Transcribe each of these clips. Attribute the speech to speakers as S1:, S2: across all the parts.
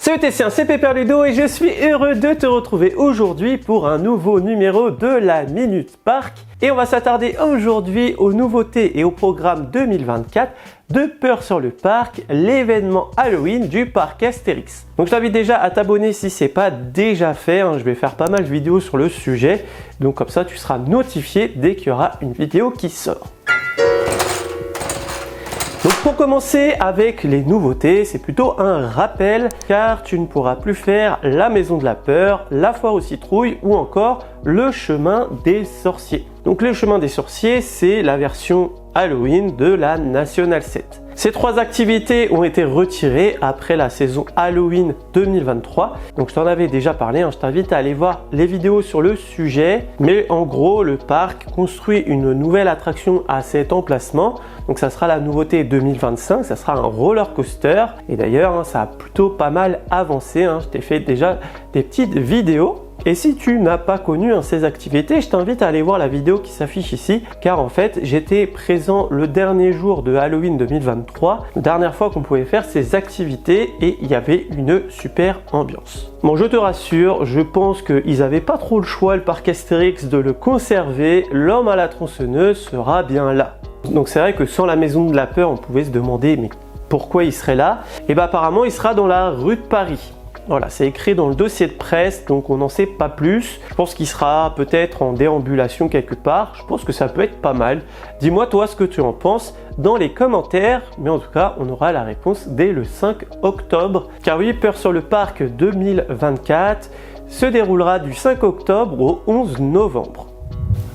S1: Salut Tessien, c'est Pepper Ludo et je suis heureux de te retrouver aujourd'hui pour un nouveau numéro de la Minute Parc. Et on va s'attarder aujourd'hui aux nouveautés et au programme 2024 de Peur sur le Parc, l'événement Halloween du parc Astérix. Donc je t'invite déjà à t'abonner si ce n'est pas déjà fait, je vais faire pas mal de vidéos sur le sujet, donc comme ça tu seras notifié dès qu'il y aura une vidéo qui sort. Donc pour commencer avec les nouveautés, c'est plutôt un rappel car tu ne pourras plus faire la maison de la peur, la foire aux citrouilles ou encore le chemin des sorciers. Donc le chemin des sorciers, c'est la version Halloween de la National 7. Ces trois activités ont été retirées après la saison Halloween 2023. Donc je t'en avais déjà parlé, je t'invite à aller voir les vidéos sur le sujet. Mais en gros, le parc construit une nouvelle attraction à cet emplacement. Donc ça sera la nouveauté 2025, ça sera un roller coaster. Et d'ailleurs, ça a plutôt pas mal avancé. Je t'ai fait déjà des petites vidéos. Et si tu n'as pas connu ces activités, je t'invite à aller voir la vidéo qui s'affiche ici, car en fait j'étais présent le dernier jour de Halloween 2023, la dernière fois qu'on pouvait faire ces activités et il y avait une super ambiance. Bon, je te rassure, je pense qu'ils n'avaient pas trop le choix, le parc Astérix, de le conserver. L'homme à la tronçonneuse sera bien là. Donc c'est vrai que sans la maison de la peur, on pouvait se demander mais pourquoi il serait là? Et bien apparemment il sera dans la rue de Paris. Voilà, c'est écrit dans le dossier de presse, donc on n'en sait pas plus. Je pense qu'il sera peut-être en déambulation quelque part. Je pense que ça peut être pas mal. Dis-moi toi ce que tu en penses dans les commentaires. Mais en tout cas, on aura la réponse dès le 5 octobre. Car oui, Peur sur le Parc 2024 se déroulera du 5 octobre au 11 novembre.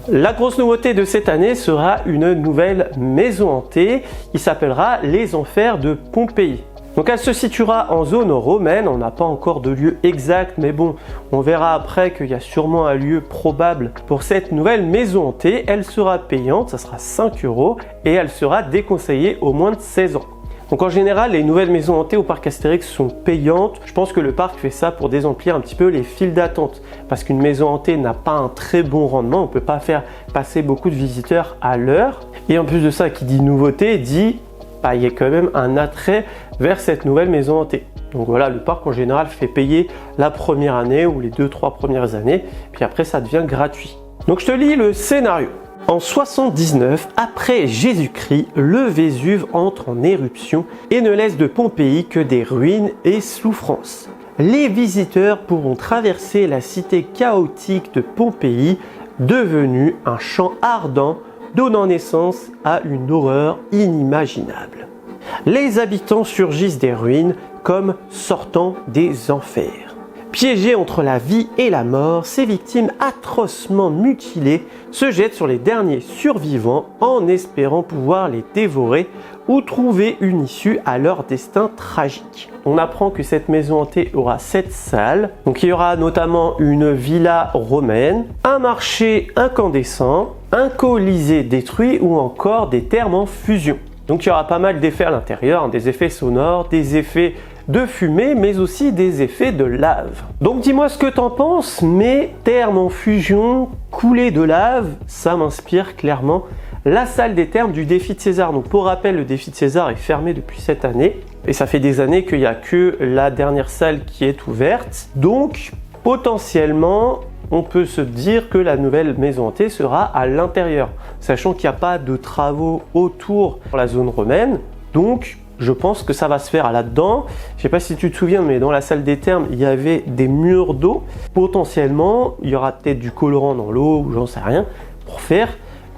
S1: La grosse nouveauté de cette année sera une nouvelle maison hantée. Il s'appellera Les Enfers de Pompéi. Donc elle se situera en zone romaine, on n'a pas encore de lieu exact, mais bon, on verra après qu'il y a sûrement un lieu probable pour cette nouvelle maison hantée. Elle sera payante, ça sera 5 € et elle sera déconseillée aux moins de 16 ans. Donc en général, les nouvelles maisons hantées au parc Astérix sont payantes. Je pense que le parc fait ça pour désemplir un petit peu les files d'attente. Parce qu'une maison hantée n'a pas un très bon rendement, on ne peut pas faire passer beaucoup de visiteurs à l'heure. Et en plus de ça, qui dit nouveauté, dit il y a quand même un attrait vers cette nouvelle maison hantée. Donc voilà, le parc en général fait payer la première année ou les 2-3 premières années, puis après ça devient gratuit. Donc je te lis le scénario. En 79, après Jésus-Christ, le Vésuve entre en éruption et ne laisse de Pompéi que des ruines et souffrances. Les visiteurs pourront traverser la cité chaotique de Pompéi, devenue un champ ardent, donnant naissance à une horreur inimaginable. Les habitants surgissent des ruines comme sortant des enfers. Piégés entre la vie et la mort, ces victimes atrocement mutilées se jettent sur les derniers survivants en espérant pouvoir les dévorer ou trouver une issue à leur destin tragique. On apprend que cette maison hantée aura 7 salles. Donc il y aura notamment une villa romaine, un marché incandescent, un colisée détruit ou encore des thermes en fusion. Donc il y aura pas mal d'effets à l'intérieur, des effets sonores, des effets de fumée, mais aussi des effets de lave. Donc dis-moi ce que t'en penses, mais thermes en fusion, coulée de lave, ça m'inspire clairement la salle des thermes du défi de César. Donc pour rappel, le défi de César est fermé depuis cette année, et ça fait des années qu'il n'y a que la dernière salle qui est ouverte. Donc potentiellement, on peut se dire que la nouvelle maison hantée sera à l'intérieur, sachant qu'il n'y a pas de travaux autour de la zone romaine. Donc je pense que ça va se faire là-dedans. Je ne sais pas si tu te souviens, mais dans la salle des thermes, il y avait des murs d'eau. Potentiellement, il y aura peut-être du colorant dans l'eau ou j'en sais rien pour faire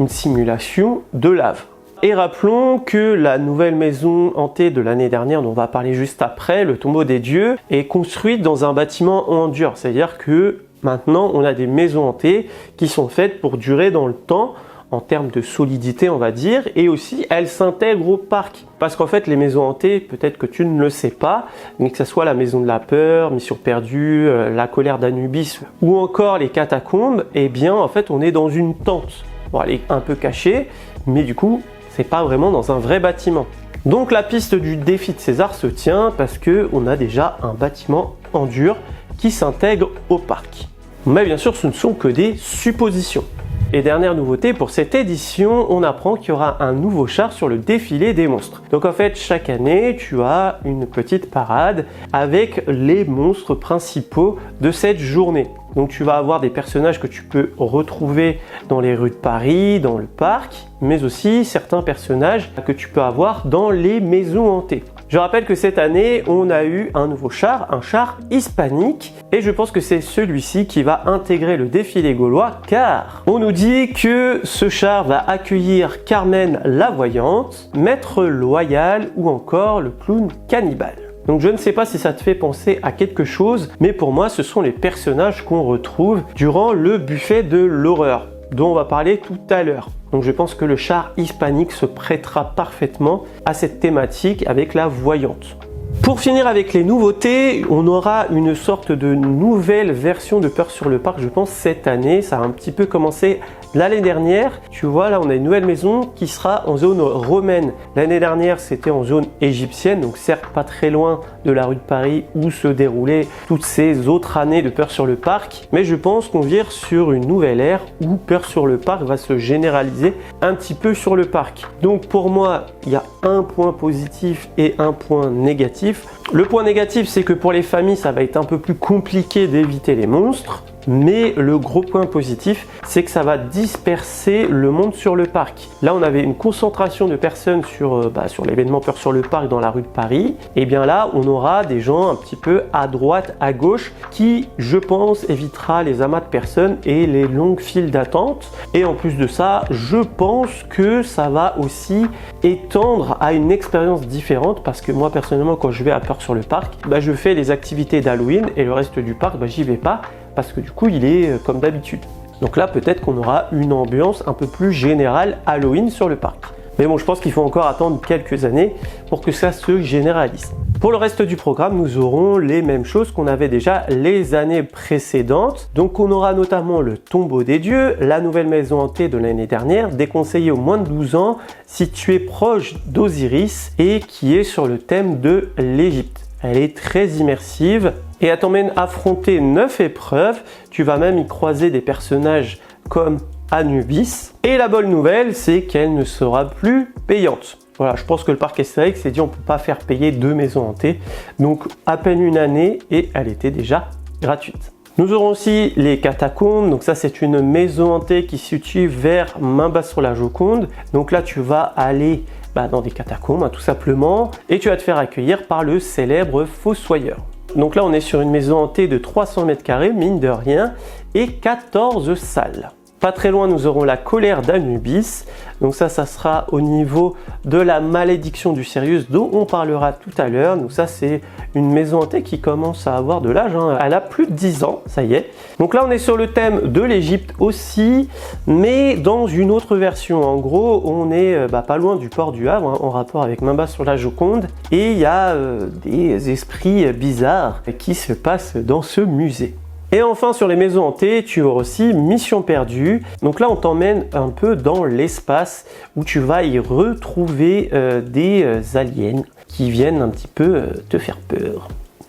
S1: une simulation de lave. Et rappelons que la nouvelle maison hantée de l'année dernière, dont on va parler juste après, le tombeau des dieux, est construite dans un bâtiment en dur. C'est-à-dire que maintenant, on a des maisons hantées qui sont faites pour durer dans le temps, en termes de solidité on va dire, et aussi elles s'intègrent au parc. Parce qu'en fait les maisons hantées, peut-être que tu ne le sais pas, mais que ce soit la maison de la peur, Mission perdue, la colère d'Anubis ou encore les catacombes, eh bien en fait on est dans une tente. Bon, elle est un peu cachée, mais du coup c'est pas vraiment dans un vrai bâtiment. Donc la piste du défi de César se tient parce qu'on a déjà un bâtiment en dur qui s'intègre au parc. Mais bien sûr ce ne sont que des suppositions. Et dernière nouveauté pour cette édition, on apprend qu'il y aura un nouveau char sur le défilé des monstres. Donc en fait, chaque année, tu as une petite parade avec les monstres principaux de cette journée. Donc tu vas avoir des personnages que tu peux retrouver dans les rues de Paris, dans le parc, mais aussi certains personnages que tu peux avoir dans les maisons hantées. Je rappelle que cette année, on a eu un nouveau char, un char hispanique, et je pense que c'est celui-ci qui va intégrer le défilé gaulois, car on nous dit que ce char va accueillir Carmen la Voyante, Maître Loyal ou encore le clown cannibale. Donc je ne sais pas si ça te fait penser à quelque chose, mais pour moi ce sont les personnages qu'on retrouve durant le buffet de l'horreur, dont on va parler tout à l'heure. Donc je pense que le char hispanique se prêtera parfaitement à cette thématique avec la voyante. Pour finir avec les nouveautés, on aura une sorte de nouvelle version de Peur sur le Parc, je pense, cette année. Ça a un petit peu commencé l'année dernière. Tu vois, là, on a une nouvelle maison qui sera en zone romaine. L'année dernière, c'était en zone égyptienne, donc certes pas très loin de la rue de Paris où se déroulaient toutes ces autres années de Peur sur le Parc. Mais je pense qu'on vire sur une nouvelle ère où Peur sur le Parc va se généraliser un petit peu sur le parc. Donc pour moi, il y a un point positif et un point négatif. Le point négatif, c'est que pour les familles, ça va être un peu plus compliqué d'éviter les monstres. Mais le gros point positif, c'est que ça va disperser le monde sur le parc. Là, on avait une concentration de personnes sur l'événement Peur sur le Parc dans la rue de Paris. Et bien là, on aura des gens un petit peu à droite, à gauche, qui, je pense, évitera les amas de personnes et les longues files d'attente. Et en plus de ça, je pense que ça va aussi étendre à une expérience différente, parce que moi, personnellement, quand je vais à Peur sur le Parc, je fais les activités d'Halloween et le reste du parc, j'y vais pas, parce que du coup il est comme d'habitude. Donc là peut-être qu'on aura une ambiance un peu plus générale Halloween sur le parc. Mais bon, je pense qu'il faut encore attendre quelques années pour que ça se généralise. Pour le reste du programme, nous aurons les mêmes choses qu'on avait déjà les années précédentes. Donc on aura notamment le tombeau des dieux, la nouvelle maison hantée de l'année dernière, déconseillée aux moins de 12 ans, située proche d'Osiris et qui est sur le thème de l'Égypte. Elle est très immersive et elle t'emmène affronter 9 épreuves. Tu vas même y croiser des personnages comme Anubis. Et la bonne nouvelle, c'est qu'elle ne sera plus payante. Voilà, je pense que le parc Astérix s'est dit on ne peut pas faire payer 2 maisons hantées. Donc à peine une année et elle était déjà gratuite. Nous aurons aussi les catacombes. Donc ça, c'est une maison hantée qui se situe vers Main-Basse-sur-la-Joconde. Donc là, tu vas aller dans des catacombes, tout simplement, et tu vas te faire accueillir par le célèbre Fossoyeur. Donc là, on est sur une maison hantée de 300 mètres carrés, mine de rien, et 14 salles. Pas très loin, nous aurons la colère d'Anubis. Donc ça sera au niveau de la malédiction du Sirius dont on parlera tout à l'heure. Donc ça, c'est une maison hantée qui commence à avoir de l'âge. Elle a plus de 10 ans, ça y est. Donc là, on est sur le thème de l'Égypte aussi, mais dans une autre version. En gros, on est pas loin du port du Havre, en rapport avec Main-Basse-sur-la-Joconde. Et il y a des esprits bizarres qui se passent dans ce musée. Et enfin, sur les maisons hantées, tu auras aussi Mission Perdue. Donc là, on t'emmène un peu dans l'espace où tu vas y retrouver des aliens qui viennent un petit peu te faire peur.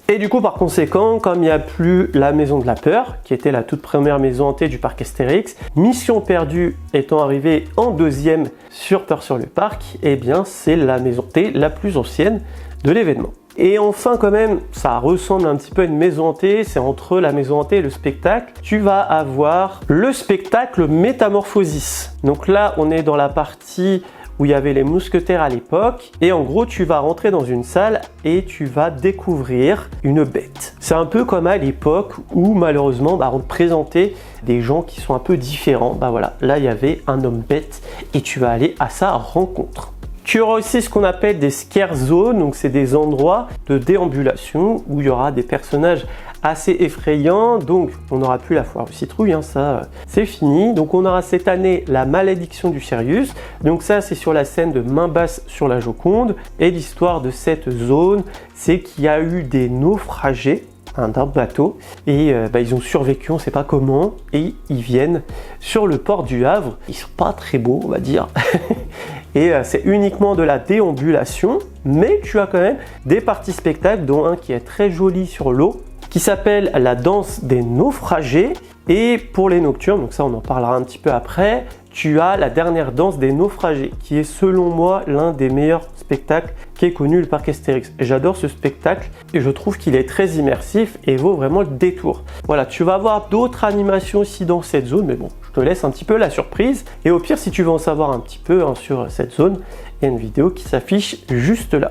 S1: Et du coup, par conséquent, comme il n'y a plus la maison de la peur, qui était la toute première maison hantée du parc Astérix, Mission Perdue étant arrivée en deuxième sur Peur sur le Parc, eh bien, c'est la maison hantée la plus ancienne de l'événement. Et enfin, quand même, ça ressemble un petit peu à une maison hantée, c'est entre la maison hantée et le spectacle. Tu vas avoir le spectacle Métamorphosis. Donc là, on est dans la partie où il y avait les mousquetaires à l'époque. Et en gros, tu vas rentrer dans une salle et tu vas découvrir une bête. C'est un peu comme à l'époque où, malheureusement, on te présentait des gens qui sont un peu différents. Voilà, là, il y avait un homme bête et tu vas aller à sa rencontre. Tu auras aussi ce qu'on appelle des scare zones, donc c'est des endroits de déambulation où il y aura des personnages assez effrayants. Donc on n'aura plus la foire aux citrouilles, ça c'est fini. Donc on aura cette année la malédiction du Sirius. Donc ça, c'est sur la scène de Main-Basse-sur-la-Joconde. Et l'histoire de cette zone, c'est qu'il y a eu des naufragés d'un bateau et ils ont survécu, on ne sait pas comment, et ils viennent sur le port du Havre. Ils sont pas très beaux, on va dire. Et c'est uniquement de la déambulation, mais tu as quand même des parties spectacles, dont un qui est très joli sur l'eau, qui s'appelle la danse des naufragés. Et pour les nocturnes, donc ça on en parlera un petit peu après, tu as la dernière danse des naufragés, qui est selon moi l'un des meilleurs spectacles qui est connu le parc Astérix. J'adore ce spectacle et je trouve qu'il est très immersif et vaut vraiment le détour. Voilà, tu vas avoir d'autres animations aussi dans cette zone, mais bon, je te laisse un petit peu la surprise. Et au pire, si tu veux en savoir un petit peu sur cette zone, il y a une vidéo qui s'affiche juste là.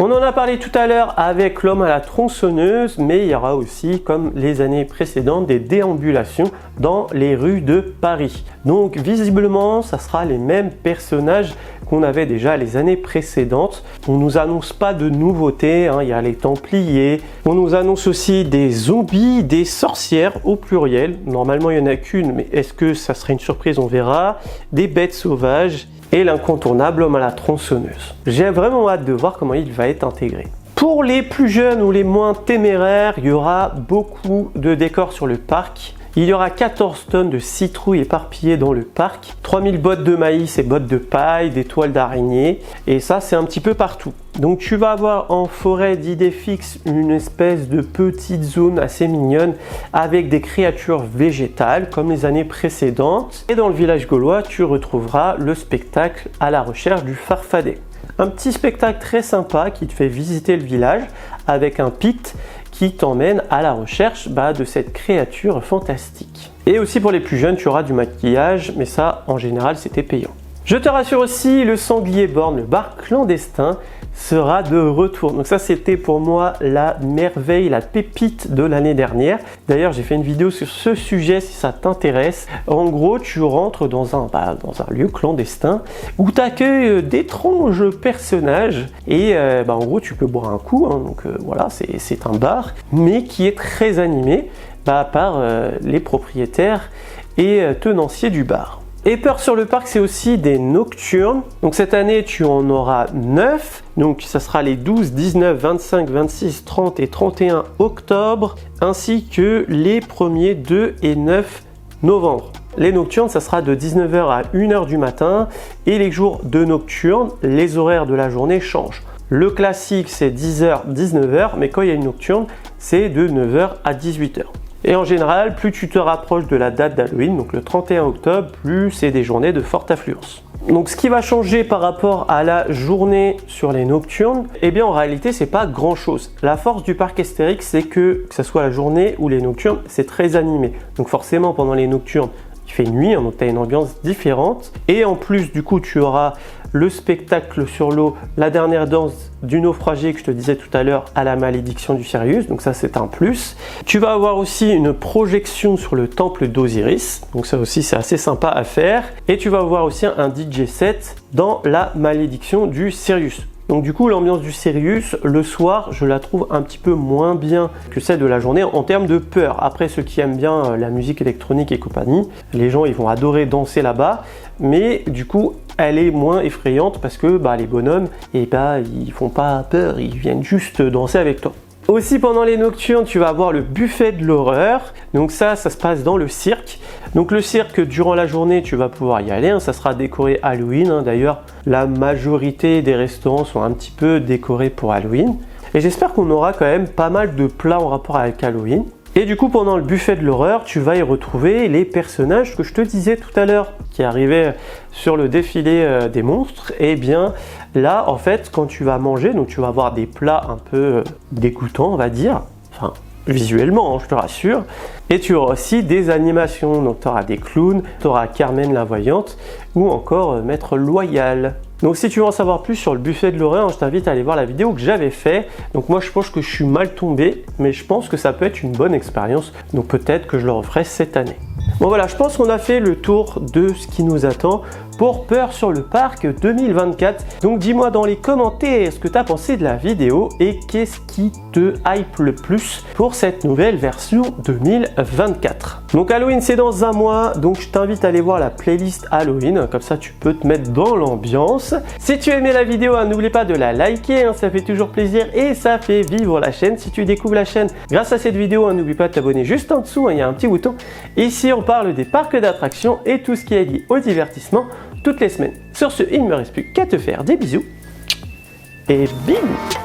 S1: On en a parlé tout à l'heure avec l'homme à la tronçonneuse, mais il y aura aussi, comme les années précédentes, des déambulations dans les rues de Paris. Donc visiblement, ça sera les mêmes personnages qu'on avait déjà les années précédentes. On nous annonce pas de nouveautés, hein. Il y a les Templiers. On nous annonce aussi des zombies, des sorcières au pluriel. Normalement, il n'y en a qu'une, mais est-ce que ça serait une surprise? On verra. Des bêtes sauvages. Et l'incontournable homme à la tronçonneuse. J'ai vraiment hâte de voir comment il va être intégré. Pour les plus jeunes ou les moins téméraires, il y aura beaucoup de décors sur le parc. Il y aura 14 tonnes de citrouilles éparpillées dans le parc, 3000 bottes de maïs et bottes de paille, des toiles d'araignée, et ça c'est un petit peu partout. Donc tu vas avoir en forêt d'idées fixes une espèce de petite zone assez mignonne avec des créatures végétales comme les années précédentes. Et dans le village gaulois, tu retrouveras le spectacle à la recherche du farfadet. Un petit spectacle très sympa qui te fait visiter le village avec un pit qui t'emmène à la recherche de cette créature fantastique. Et aussi pour les plus jeunes, tu auras du maquillage, mais ça en général c'était payant. Je te rassure aussi, le sanglier borgne, le bar clandestin, sera de retour. Donc ça c'était pour moi la merveille, la pépite de l'année dernière. D'ailleurs j'ai fait une vidéo sur ce sujet si ça t'intéresse. En gros tu rentres dans un lieu clandestin où tu accueilles d'étranges personnages et en gros tu peux boire un coup, hein. Donc voilà, c'est un bar mais qui est très animé par les propriétaires et tenanciers du bar. Et Peur sur le parc, c'est aussi des nocturnes. Donc cette année, tu en auras 9. Donc ça sera les 12, 19, 25, 26, 30 et 31 octobre, ainsi que les premiers 2 et 9 novembre. Les nocturnes, ça sera de 19h à 1h du matin. Et les jours de nocturne, les horaires de la journée changent. Le classique, c'est 10h, 19h, mais quand il y a une nocturne, c'est de 9h à 18h. Et en général, plus tu te rapproches de la date d'Halloween, donc le 31 octobre, plus c'est des journées de forte affluence. Donc ce qui va changer par rapport à la journée sur les nocturnes, eh bien en réalité c'est pas grand chose. La force du parc Astérix, c'est que ce soit la journée ou les nocturnes, c'est très animé. Donc forcément pendant les nocturnes, il fait nuit, hein, donc tu as une ambiance différente. Et en plus du coup tu auras le spectacle sur l'eau, la dernière danse du naufragé que je te disais tout à l'heure à la malédiction du Sirius, donc ça c'est un plus. Tu vas avoir aussi une projection sur le temple d'Osiris, donc ça aussi c'est assez sympa à faire. Et tu vas avoir aussi un DJ set dans la malédiction du Sirius. Donc du coup l'ambiance du Sirius le soir je la trouve un petit peu moins bien que celle de la journée en termes de peur. Après ceux qui aiment bien la musique électronique et compagnie, les gens ils vont adorer danser là-bas, mais du coup elle est moins effrayante parce que les bonhommes ils font pas peur, ils viennent juste danser avec toi. Aussi pendant les nocturnes, tu vas avoir le buffet de l'horreur. Donc ça se passe dans le cirque. Donc le cirque, durant la journée, tu vas pouvoir y aller. Ça sera décoré Halloween. D'ailleurs, la majorité des restaurants sont un petit peu décorés pour Halloween. Et j'espère qu'on aura quand même pas mal de plats en rapport avec Halloween. Et du coup, pendant le buffet de l'horreur, tu vas y retrouver les personnages que je te disais tout à l'heure, qui arrivaient sur le défilé des monstres. Et bien là, en fait, quand tu vas manger, donc tu vas avoir des plats un peu dégoûtants, on va dire, enfin visuellement, hein, je te rassure. Et tu auras aussi des animations, donc tu auras des clowns, tu auras Carmen la Voyante ou encore Maître Loyal. Donc si tu veux en savoir plus sur le buffet de l'horreur, je t'invite à aller voir la vidéo que j'avais fait. Donc moi je pense que je suis mal tombé, mais je pense que ça peut être une bonne expérience. Donc peut-être que je le referai cette année. Bon voilà, je pense qu'on a fait le tour de ce qui nous attend pour Peur sur le parc 2024. Donc dis-moi dans les commentaires ce que tu as pensé de la vidéo et qu'est-ce qui te hype le plus pour cette nouvelle version 2024. Donc Halloween c'est dans un mois, donc je t'invite à aller voir la playlist Halloween, comme ça tu peux te mettre dans l'ambiance. Si tu aimais la vidéo, n'oublie pas de la liker, ça fait toujours plaisir et ça fait vivre la chaîne. Si tu découvres la chaîne grâce à cette vidéo, n'oublie pas de t'abonner juste en dessous, il y a un petit bouton. Ici on parle des parcs d'attractions et tout ce qui est lié au divertissement toutes les semaines. Sur ce, il ne me reste plus qu'à te faire des bisous et bim!